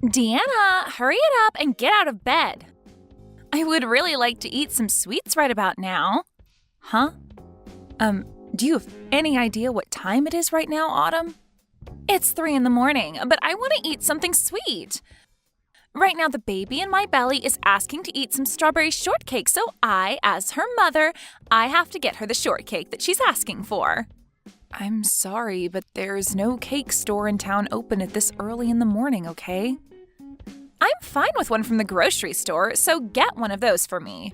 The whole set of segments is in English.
Deanna, hurry it up and get out of bed. I would really like to eat some sweets right about now. Huh? Do you have any idea what time it is right now, Autumn? It's 3 a.m, but I want to eat something sweet. Right now, the baby in my belly is asking to eat some strawberry shortcake, so I, as her mother, I have to get her the shortcake that she's asking for. I'm sorry, but there's no cake store in town open at this early in the morning, okay? I'm fine with one from the grocery store, so get one of those for me.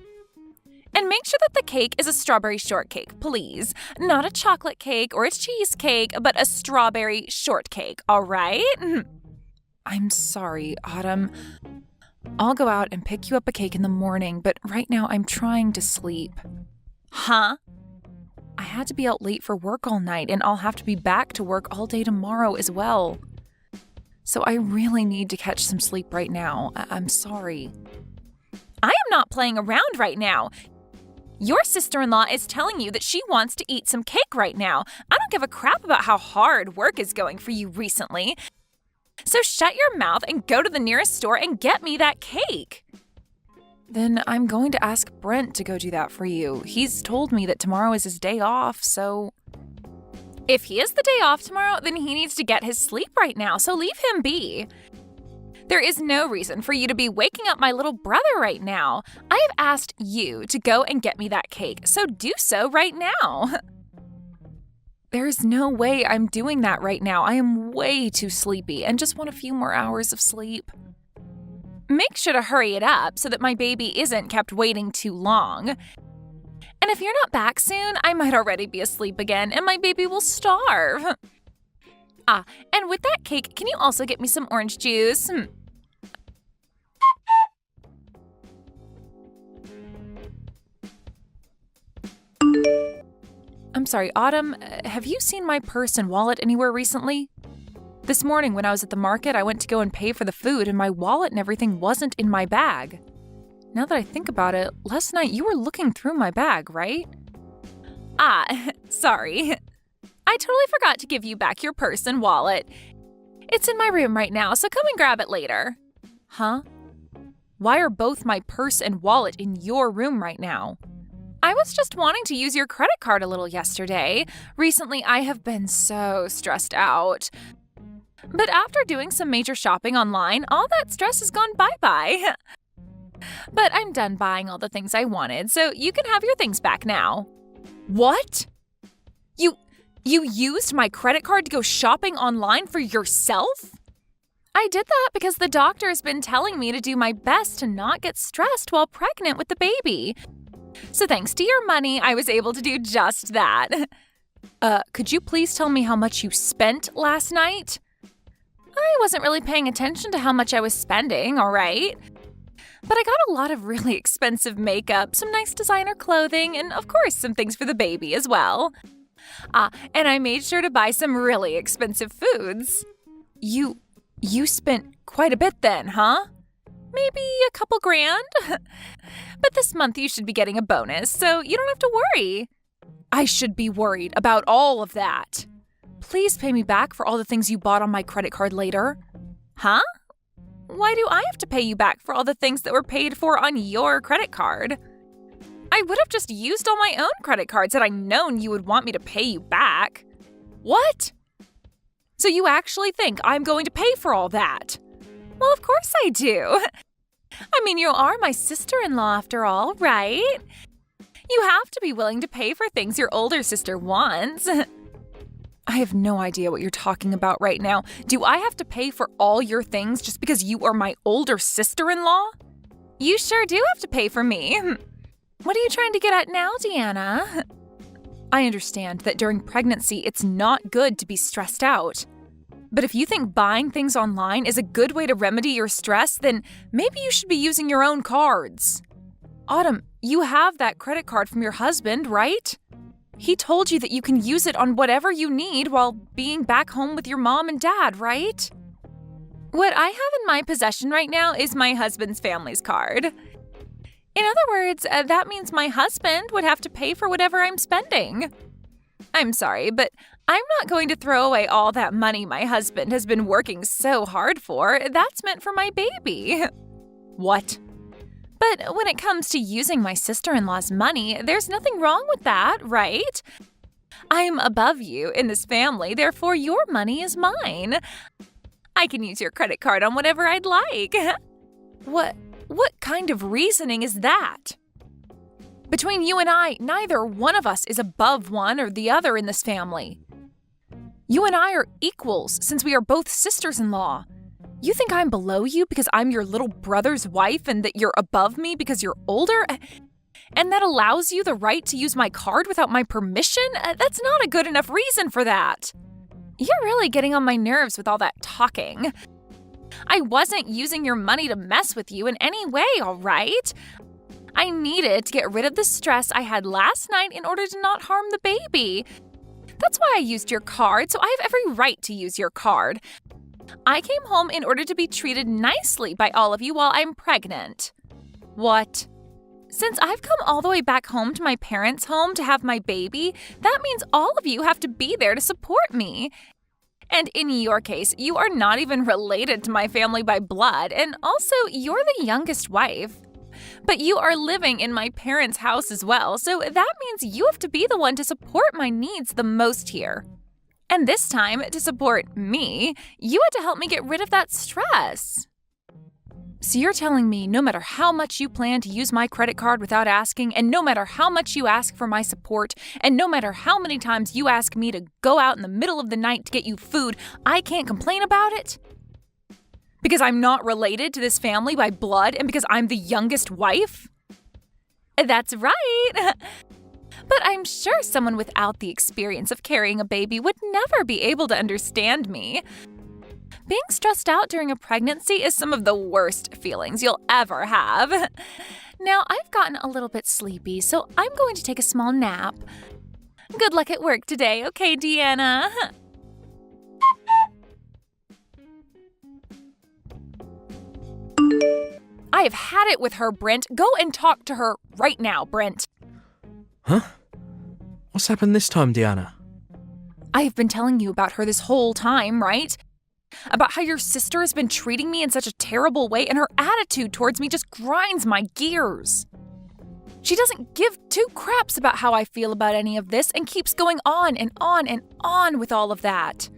And make sure that the cake is a strawberry shortcake, please. Not a chocolate cake or a cheesecake, but a strawberry shortcake, all right? I'm sorry, Autumn. I'll go out and pick you up a cake in the morning, but right now I'm trying to sleep. Huh? I had to be out late for work all night, and I'll have to be back to work all day tomorrow as well. So I really need to catch some sleep right now. I'm sorry. I am not playing around right now. Your sister-in-law is telling you that she wants to eat some cake right now. I don't give a crap about how hard work is going for you recently. So shut your mouth and go to the nearest store and get me that cake. Then I'm going to ask Brent to go do that for you. He's told me that tomorrow is his day off, so... If he has the day off tomorrow, then he needs to get his sleep right now, so leave him be. There is no reason for you to be waking up my little brother right now. I have asked you to go and get me that cake, so do so right now. There's no way I'm doing that right now. I am way too sleepy and just want a few more hours of sleep. Make sure to hurry it up so that my baby isn't kept waiting too long. And if you're not back soon, I might already be asleep again and my baby will starve. And with that cake, can you also get me some orange juice? I'm sorry, Autumn, have you seen my purse and wallet anywhere recently? This morning when I was at the market, I went to go and pay for the food and my wallet and everything wasn't in my bag. Now that I think about it, last night you were looking through my bag, right? Sorry. I totally forgot to give you back your purse and wallet. It's in my room right now, so come and grab it later. Huh? Why are both my purse and wallet in your room right now? I was just wanting to use your credit card a little yesterday. Recently, I have been so stressed out. But after doing some major shopping online, all that stress has gone bye-bye. But I'm done buying all the things I wanted, so you can have your things back now. What? You used my credit card to go shopping online for yourself? I did that because the doctor has been telling me to do my best to not get stressed while pregnant with the baby. So thanks to your money, I was able to do just that. Could you please tell me how much you spent last night? I wasn't really paying attention to how much I was spending, all right? But I got a lot of really expensive makeup, some nice designer clothing, and of course some things for the baby as well. And I made sure to buy some really expensive foods. You spent quite a bit then, huh? Maybe a couple grand? But this month you should be getting a bonus, so you don't have to worry. I should be worried about all of that. Please pay me back for all the things you bought on my credit card later. Huh? Why do I have to pay you back for all the things that were paid for on your credit card? I would have just used all my own credit cards had I known you would want me to pay you back. What? So you actually think I'm going to pay for all that? Well, of course I do. I mean, you are my sister-in-law after all, right? You have to be willing to pay for things your older sister wants. I have no idea what you're talking about right now. Do I have to pay for all your things just because you are my older sister-in-law? You sure do have to pay for me. What are you trying to get at now, Deanna? I understand that during pregnancy, it's not good to be stressed out. But if you think buying things online is a good way to remedy your stress, then maybe you should be using your own cards. Autumn, you have that credit card from your husband, right? He told you that you can use it on whatever you need while being back home with your mom and dad, right? What I have in my possession right now is my husband's family's card. In other words, that means my husband would have to pay for whatever I'm spending. I'm sorry, but I'm not going to throw away all that money my husband has been working so hard for. That's meant for my baby. What? But when it comes to using my sister-in-law's money, there's nothing wrong with that, right? I'm above you in this family, therefore your money is mine. I can use your credit card on whatever I'd like. What kind of reasoning is that? Between you and I, neither one of us is above one or the other in this family. You and I are equals since we are both sisters-in-law. You think I'm below you because I'm your little brother's wife and that you're above me because you're older? And that allows you the right to use my card without my permission? That's not a good enough reason for that. You're really getting on my nerves with all that talking. I wasn't using your money to mess with you in any way, all right? I needed to get rid of the stress I had last night in order to not harm the baby. That's why I used your card, so I have every right to use your card. I came home in order to be treated nicely by all of you while I'm pregnant. What? Since I've come all the way back home to my parents' home to have my baby, that means all of you have to be there to support me. And in your case, you are not even related to my family by blood, and also you're the youngest wife. But you are living in my parents' house as well, so that means you have to be the one to support my needs the most here. And this time, to support me, you had to help me get rid of that stress. So you're telling me no matter how much you plan to use my credit card without asking, and no matter how much you ask for my support, and no matter how many times you ask me to go out in the middle of the night to get you food, I can't complain about it? Because I'm not related to this family by blood and because I'm the youngest wife? That's right. But I'm sure someone without the experience of carrying a baby would never be able to understand me. Being stressed out during a pregnancy is some of the worst feelings you'll ever have. Now, I've gotten a little bit sleepy, so I'm going to take a small nap. Good luck at work today, okay, Deanna? I have had it with her, Brent. Go and talk to her right now, Brent. Huh? What's happened this time, Deanna? I have been telling you about her this whole time, right? About how your sister has been treating me in such a terrible way and her attitude towards me just grinds my gears. She doesn't give two craps about how I feel about any of this and keeps going on and on and on with all of that.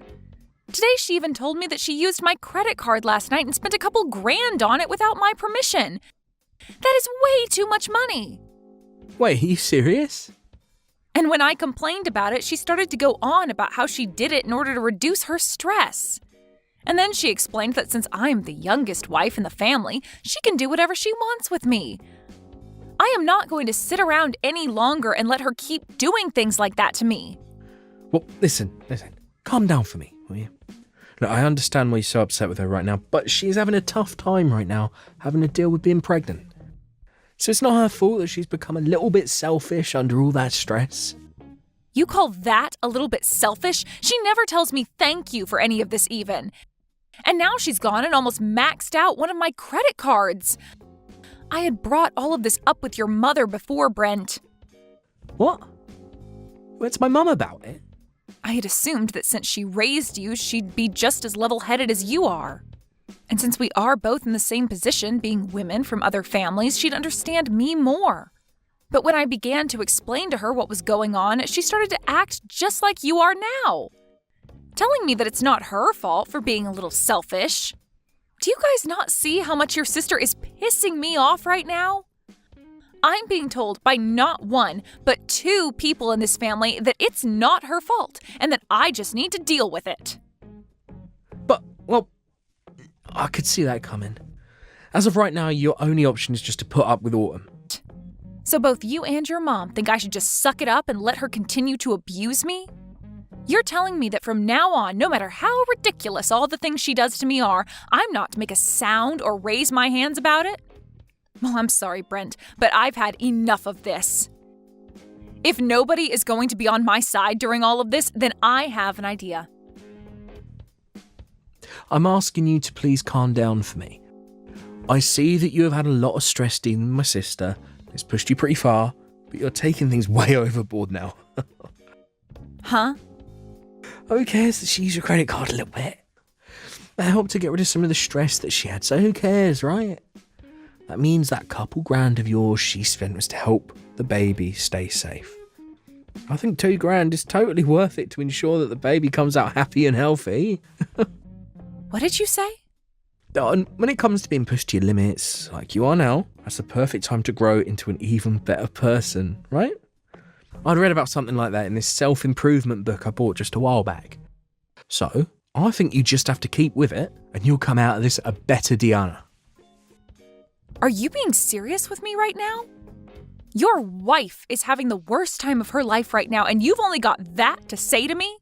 Today she even told me that she used my credit card last night and spent a couple grand on it without my permission. That is way too much money. Wait, are you serious? And when I complained about it, she started to go on about how she did it in order to reduce her stress. And then she explained that since I'm the youngest wife in the family, she can do whatever she wants with me. I am not going to sit around any longer and let her keep doing things like that to me. Well, listen. Calm down for me, will you? Look, I understand why you're so upset with her right now, but she's having a tough time right now, having to deal with being pregnant. So it's not her fault that she's become a little bit selfish under all that stress. You call that a little bit selfish? She never tells me thank you for any of this even. And now she's gone and almost maxed out one of my credit cards. I had brought all of this up with your mother before, Brent. What? What's my mum about it? I had assumed that since she raised you, she'd be just as level-headed as you are. And since we are both in the same position, being women from other families, she'd understand me more. But when I began to explain to her what was going on, she started to act just like you are now. Telling me that it's not her fault for being a little selfish. Do you guys not see how much your sister is pissing me off right now? I'm being told by not one, but two people in this family that it's not her fault and that I just need to deal with it. But, well, I could see that coming. As of right now, your only option is just to put up with Autumn. So both you and your mom think I should just suck it up and let her continue to abuse me? You're telling me that from now on, no matter how ridiculous all the things she does to me are, I'm not to make a sound or raise my hands about it? Well, I'm sorry, Brent, but I've had enough of this. If nobody is going to be on my side during all of this, then I have an idea. I'm asking you to please calm down for me. I see that you have had a lot of stress dealing with my sister. It's pushed you pretty far, but you're taking things way overboard now. Huh? Who cares that she used your credit card a little bit? That helped to get rid of some of the stress that she had, so who cares, right? That means that couple grand of yours she spent was to help the baby stay safe. I think $2,000 is totally worth it to ensure that the baby comes out happy and healthy. What did you say? And when it comes to being pushed to your limits, like you are now, that's the perfect time to grow into an even better person, right? I'd read about something like that in this self-improvement book I bought just a while back. So, I think you just have to keep with it, and you'll come out of this a better Deanna. Are you being serious with me right now? Your wife is having the worst time of her life right now, and you've only got that to say to me?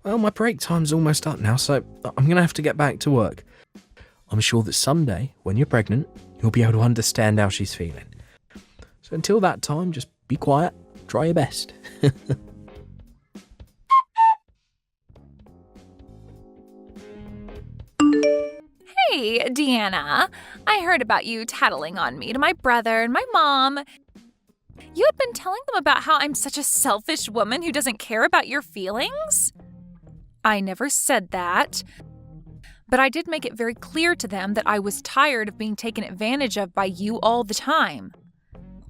Well, my break time's almost up now, so I'm going to have to get back to work. I'm sure that someday, when you're pregnant, you'll be able to understand how she's feeling. So until that time, just be quiet, try your best. Hey, Deanna, I heard about you tattling on me to my brother and my mom. You had been telling them about how I'm such a selfish woman who doesn't care about your feelings? I never said that. But I did make it very clear to them that I was tired of being taken advantage of by you all the time.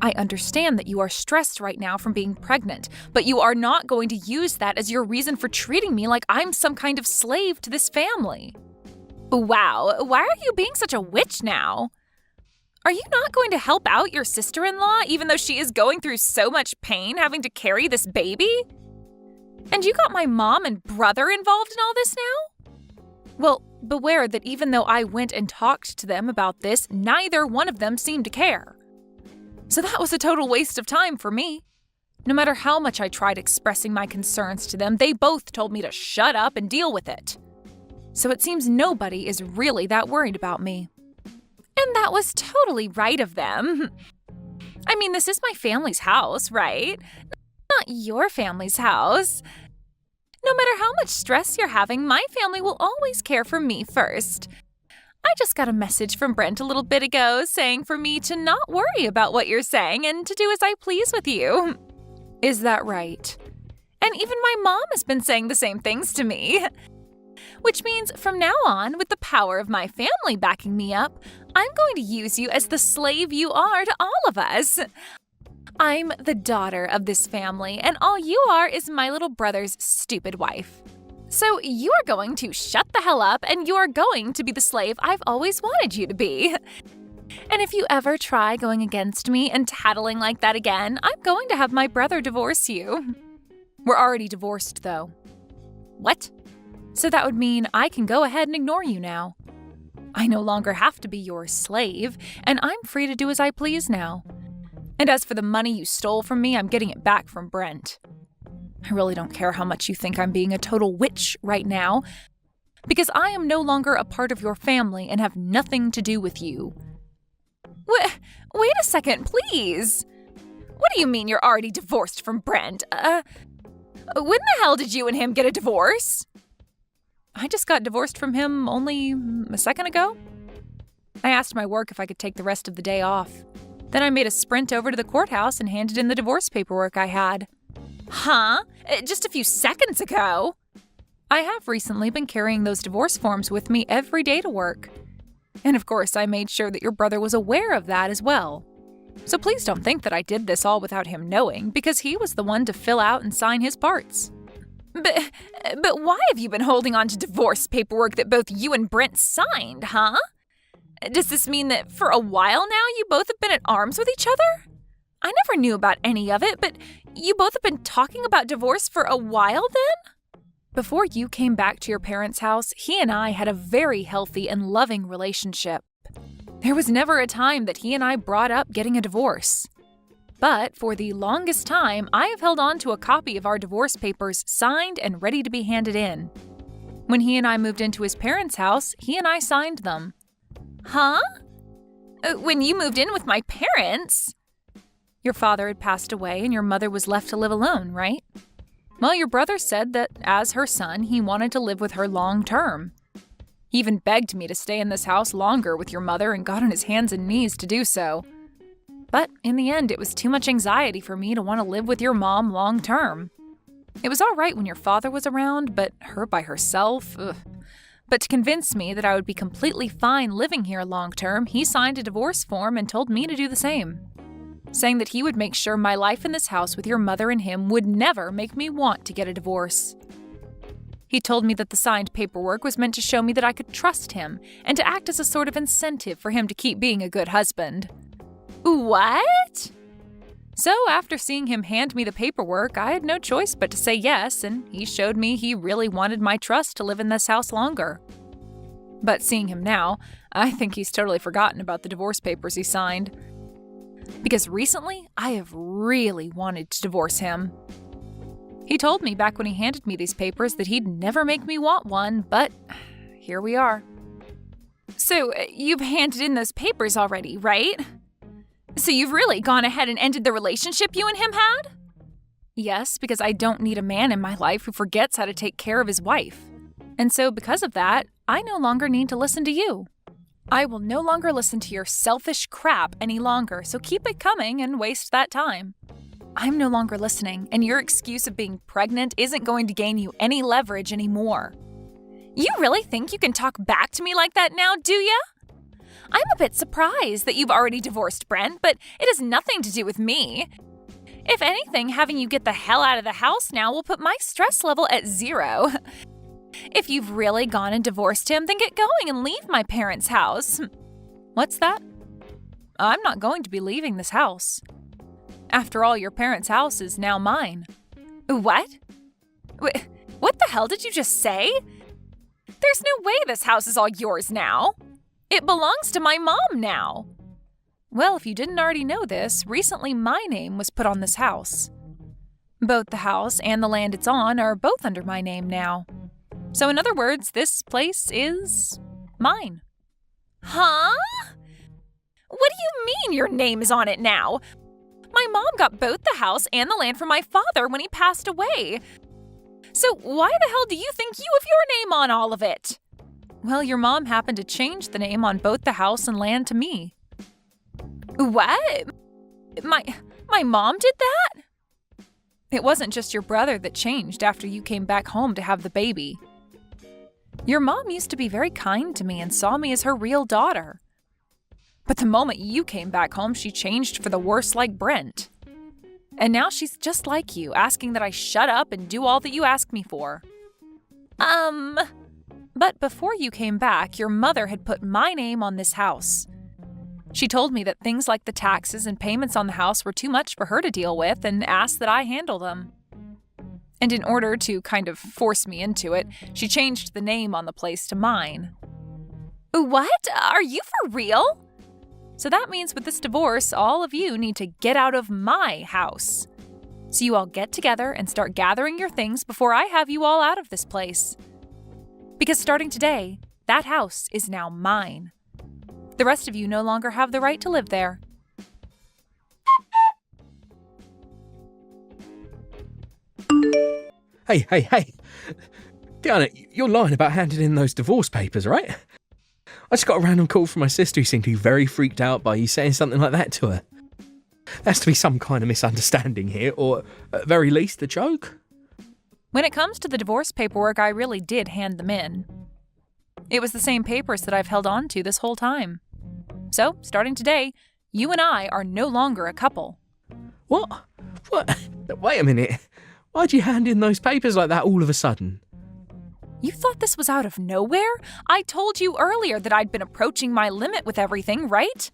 I understand that you are stressed right now from being pregnant, but you are not going to use that as your reason for treating me like I'm some kind of slave to this family. Wow, why are you being such a witch now? Are you not going to help out your sister-in-law even though she is going through so much pain having to carry this baby? And you got my mom and brother involved in all this now? Well, beware that even though I went and talked to them about this, neither one of them seemed to care. So that was a total waste of time for me. No matter how much I tried expressing my concerns to them, they both told me to shut up and deal with it. So it seems nobody is really that worried about me. And that was totally right of them. I mean, this is my family's house, right? Not your family's house. No matter how much stress you're having, my family will always care for me first. I just got a message from Brent a little bit ago saying for me to not worry about what you're saying and to do as I please with you. Is that right? And even my mom has been saying the same things to me. Which means from now on, with the power of my family backing me up, I'm going to use you as the slave you are to all of us. I'm the daughter of this family, and all you are is my little brother's stupid wife. So you are going to shut the hell up, and you are going to be the slave I've always wanted you to be. And if you ever try going against me and tattling like that again, I'm going to have my brother divorce you. We're already divorced, though. What? So that would mean I can go ahead and ignore you now. I no longer have to be your slave, and I'm free to do as I please now. And as for the money you stole from me, I'm getting it back from Brent. I really don't care how much you think I'm being a total witch right now, because I am no longer a part of your family and have nothing to do with you. Wait a second, please. What do you mean you're already divorced from Brent? When the hell did you and him get a divorce? I just got divorced from him only a second ago. I asked my work if I could take the rest of the day off. Then I made a sprint over to the courthouse and handed in the divorce paperwork I had. Huh? Just a few seconds ago? I have recently been carrying those divorce forms with me every day to work. And of course, I made sure that your brother was aware of that as well. So please don't think that I did this all without him knowing, because he was the one to fill out and sign his parts. But why have you been holding on to divorce paperwork that both you and Brent signed, huh? Does this mean that for a while now you both have been at arms with each other? I never knew about any of it, but you both have been talking about divorce for a while then? Before you came back to your parents' house, he and I had a very healthy and loving relationship. There was never a time that he and I brought up getting a divorce. But for the longest time, I have held on to a copy of our divorce papers signed and ready to be handed in. When he and I moved into his parents' house, he and I signed them. Huh? When you moved in with my parents? Your father had passed away and your mother was left to live alone, right? Well, your brother said that as her son, he wanted to live with her long term. He even begged me to stay in this house longer with your mother and got on his hands and knees to do so. But in the end, it was too much anxiety for me to want to live with your mom long term. It was all right when your father was around, but her by herself, ugh. But to convince me that I would be completely fine living here long term, he signed a divorce form and told me to do the same, saying that he would make sure my life in this house with your mother and him would never make me want to get a divorce. He told me that the signed paperwork was meant to show me that I could trust him and to act as a sort of incentive for him to keep being a good husband. What? So after seeing him hand me the paperwork, I had no choice but to say yes, and he showed me he really wanted my trust to live in this house longer. But seeing him now, I think he's totally forgotten about the divorce papers he signed. Because recently, I have really wanted to divorce him. He told me back when he handed me these papers that he'd never make me want one, but here we are. So, you've handed in those papers already, right? So you've really gone ahead and ended the relationship you and him had? Yes, because I don't need a man in my life who forgets how to take care of his wife. And so because of that, I no longer need to listen to you. I will no longer listen to your selfish crap any longer, so keep it coming and waste that time. I'm no longer listening, and your excuse of being pregnant isn't going to gain you any leverage anymore. You really think you can talk back to me like that now, do ya? I'm a bit surprised that you've already divorced Brent, but it has nothing to do with me. If anything, having you get the hell out of the house now will put my stress level at 0. If you've really gone and divorced him, then get going and leave my parents' house. What's that? I'm not going to be leaving this house. After all, your parents' house is now mine. What? What the hell did you just say? There's no way this house is all yours now. It belongs to my mom now. Well, if you didn't already know this, recently my name was put on this house. Both the house and the land it's on are both under my name now. So in other words, this place is mine. Huh? What do you mean your name is on it now? My mom got both the house and the land from my father when he passed away. So why the hell do you think you have your name on all of it? Well, your mom happened to change the name on both the house and land to me. What? My mom did that? It wasn't just your brother that changed after you came back home to have the baby. Your mom used to be very kind to me and saw me as her real daughter. But the moment you came back home, she changed for the worse like Brent. And now she's just like you, asking that I shut up and do all that you ask me for. But before you came back, your mother had put my name on this house. She told me that things like the taxes and payments on the house were too much for her to deal with and asked that I handle them. And in order to kind of force me into it, she changed the name on the place to mine. What? Are you for real? So that means with this divorce, all of you need to get out of my house. So you all get together and start gathering your things before I have you all out of this place. Because starting today, that house is now mine. The rest of you no longer have the right to live there. Hey. Diana, you're lying about handing in those divorce papers, right? I just got a random call from my sister who seemed to be very freaked out by you saying something like that to her. There has to be some kind of misunderstanding here, or at very least a joke. When it comes to the divorce paperwork, I really did hand them in. It was the same papers that I've held on to this whole time. So, starting today, you and I are no longer a couple. What? Wait a minute. Why'd you hand in those papers like that all of a sudden? You thought this was out of nowhere? I told you earlier that I'd been approaching my limit with everything, right?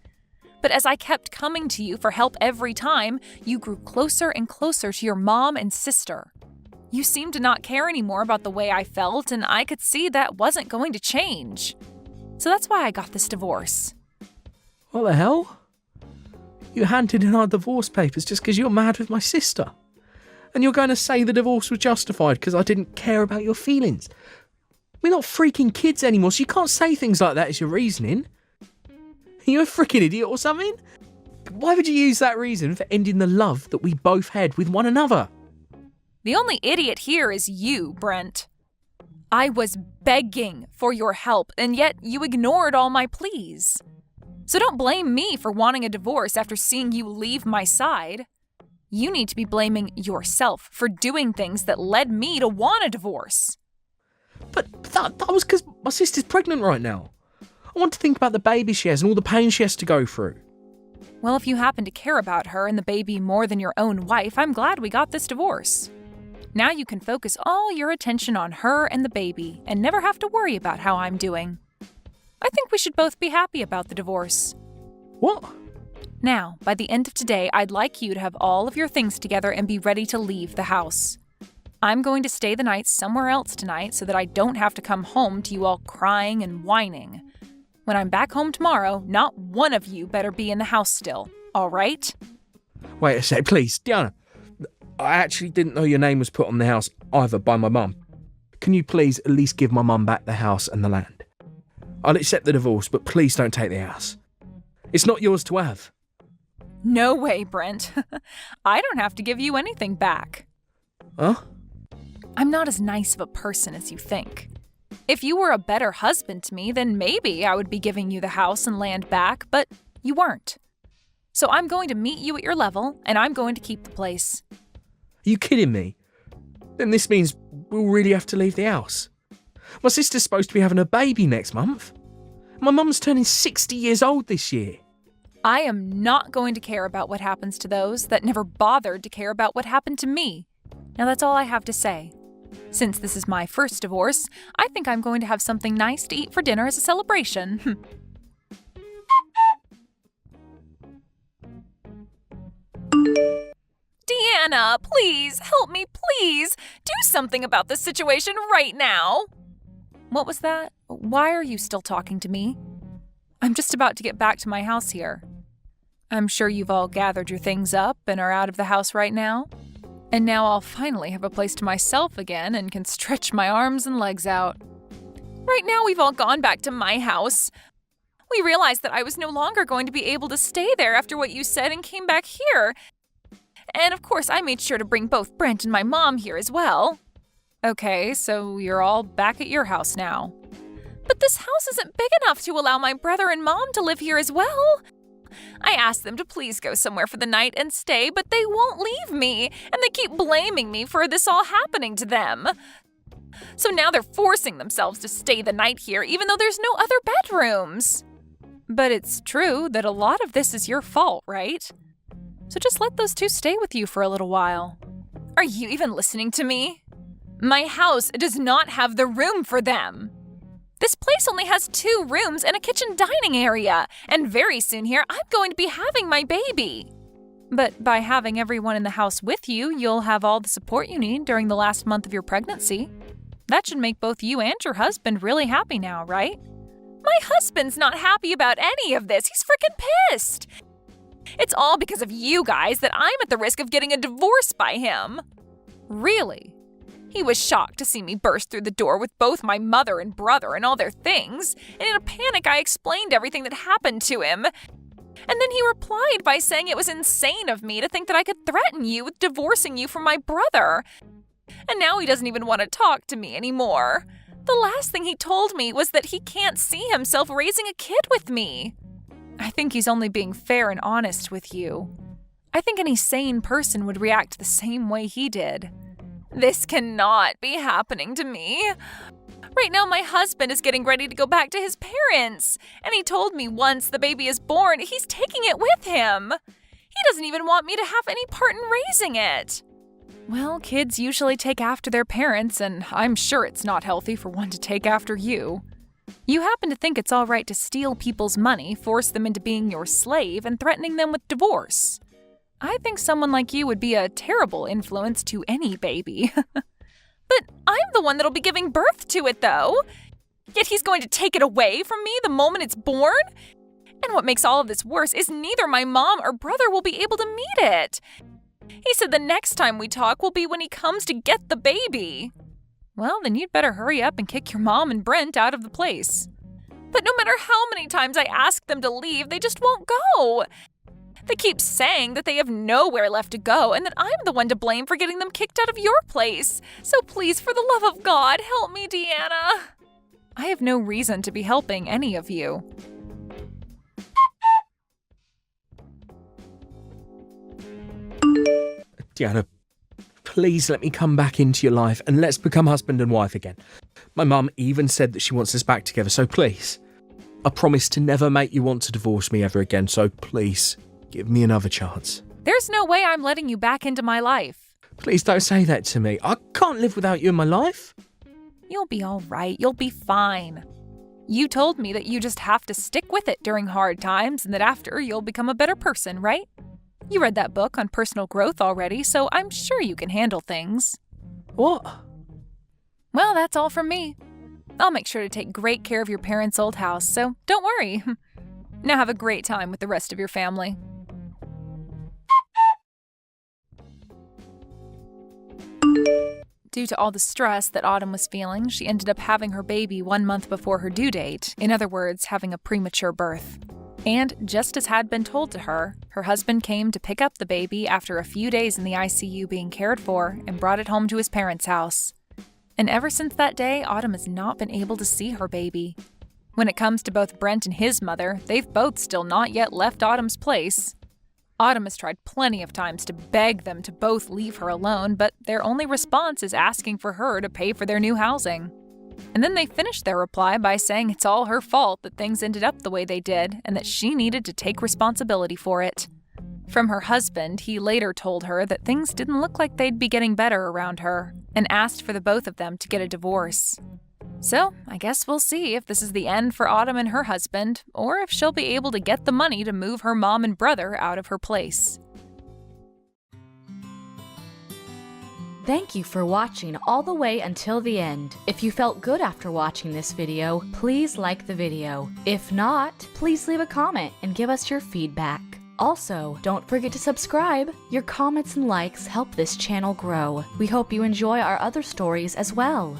But as I kept coming to you for help every time, you grew closer and closer to your mom and sister. You seemed to not care anymore about the way I felt, and I could see that wasn't going to change. So that's why I got this divorce. What the hell? You handed in our divorce papers just because you're mad with my sister. And you're going to say the divorce was justified because I didn't care about your feelings. We're not freaking kids anymore, so you can't say things like that as your reasoning. Are you a freaking idiot or something? Why would you use that reason for ending the love that we both had with one another? The only idiot here is you, Brent. I was begging for your help, and yet you ignored all my pleas. So don't blame me for wanting a divorce after seeing you leave my side. You need to be blaming yourself for doing things that led me to want a divorce. But that was because my sister's pregnant right now. I want to think about the baby she has and all the pain she has to go through. Well, if you happen to care about her and the baby more than your own wife, I'm glad we got this divorce. Now you can focus all your attention on her and the baby and never have to worry about how I'm doing. I think we should both be happy about the divorce. What? Now, by the end of today, I'd like you to have all of your things together and be ready to leave the house. I'm going to stay the night somewhere else tonight so that I don't have to come home to you all crying and whining. When I'm back home tomorrow, not one of you better be in the house still, all right? Wait a sec, please, Diana. I actually didn't know your name was put on the house either by my mum. Can you please at least give my mum back the house and the land? I'll accept the divorce, but please don't take the house. It's not yours to have. No way, Brent. I don't have to give you anything back. Huh? I'm not as nice of a person as you think. If you were a better husband to me, then maybe I would be giving you the house and land back, but you weren't. So I'm going to meet you at your level, and I'm going to keep the place. Are you kidding me? Then this means we'll really have to leave the house. My sister's supposed to be having a baby next month. My mum's turning 60 years old this year. I am not going to care about what happens to those that never bothered to care about what happened to me. Now that's all I have to say. Since this is my first divorce, I think I'm going to have something nice to eat for dinner as a celebration. Deanna, please, help me, please. Do something about this situation right now. What was that? Why are you still talking to me? I'm just about to get back to my house here. I'm sure you've all gathered your things up and are out of the house right now. And now I'll finally have a place to myself again and can stretch my arms and legs out. Right now we've all gone back to my house. We realized that I was no longer going to be able to stay there after what you said and came back here. And of course I made sure to bring both Brent and my mom here as well. Okay, so you're all back at your house now. But this house isn't big enough to allow my brother and mom to live here as well. I asked them to please go somewhere for the night and stay, but they won't leave me, and they keep blaming me for this all happening to them. So now they're forcing themselves to stay the night here, even though there's no other bedrooms. But it's true that a lot of this is your fault, right? So just let those two stay with you for a little while. Are you even listening to me? My house does not have the room for them. This place only has 2 rooms and a kitchen dining area, and very soon here I'm going to be having my baby. But by having everyone in the house with you, you'll have all the support you need during the last month of your pregnancy. That should make both you and your husband really happy now, right? My husband's not happy about any of this. He's freaking pissed. It's all because of you guys that I'm at the risk of getting a divorce by him. Really? He was shocked to see me burst through the door with both my mother and brother and all their things, and in a panic I explained everything that happened to him. And then he replied by saying it was insane of me to think that I could threaten you with divorcing you from my brother. And now he doesn't even want to talk to me anymore. The last thing he told me was that he can't see himself raising a kid with me. I think he's only being fair and honest with you. I think any sane person would react the same way he did. This cannot be happening to me. Right now, my husband is getting ready to go back to his parents, and he told me once the baby is born, he's taking it with him. He doesn't even want me to have any part in raising it. Well, kids usually take after their parents, and I'm sure it's not healthy for one to take after you. You happen to think it's all right to steal people's money, force them into being your slave, and threatening them with divorce. I think someone like you would be a terrible influence to any baby. But I'm the one that'll be giving birth to it, though. Yet he's going to take it away from me the moment it's born? And what makes all of this worse is neither my mom or brother will be able to meet it. He said the next time we talk will be when he comes to get the baby. Well, then you'd better hurry up and kick your mom and Brent out of the place. But no matter how many times I ask them to leave, they just won't go. They keep saying that they have nowhere left to go and that I'm the one to blame for getting them kicked out of your place. So please, for the love of God, help me, Deanna. I have no reason to be helping any of you. Deanna, please let me come back into your life and let's become husband and wife again. My mum even said that she wants us back together, so please. I promise to never make you want to divorce me ever again, so please, give me another chance. There's no way I'm letting you back into my life. Please don't say that to me. I can't live without you in my life. You'll be all right. You'll be fine. You told me that you just have to stick with it during hard times and that after you'll become a better person, right? You read that book on personal growth already, so I'm sure you can handle things. What? Well, that's all from me. I'll make sure to take great care of your parents' old house, so don't worry. Now have a great time with the rest of your family. Due to all the stress that Autumn was feeling, she ended up having her baby 1 month before her due date, in other words, having a premature birth. And just as had been told to her, her husband came to pick up the baby after a few days in the ICU being cared for and brought it home to his parents' house. And ever since that day, Autumn has not been able to see her baby. When it comes to both Brent and his mother, they've both still not yet left Autumn's place. Autumn has tried plenty of times to beg them to both leave her alone, but their only response is asking for her to pay for their new housing. And then they finished their reply by saying it's all her fault that things ended up the way they did and that she needed to take responsibility for it. From her husband, he later told her that things didn't look like they'd be getting better around her and asked for the both of them to get a divorce. So, I guess we'll see if this is the end for Autumn and her husband, or if she'll be able to get the money to move her mom and brother out of her place. Thank you for watching all the way until the end. If you felt good after watching this video, please like the video. If not, please leave a comment and give us your feedback. Also, don't forget to subscribe. Your comments and likes help this channel grow. We hope you enjoy our other stories as well.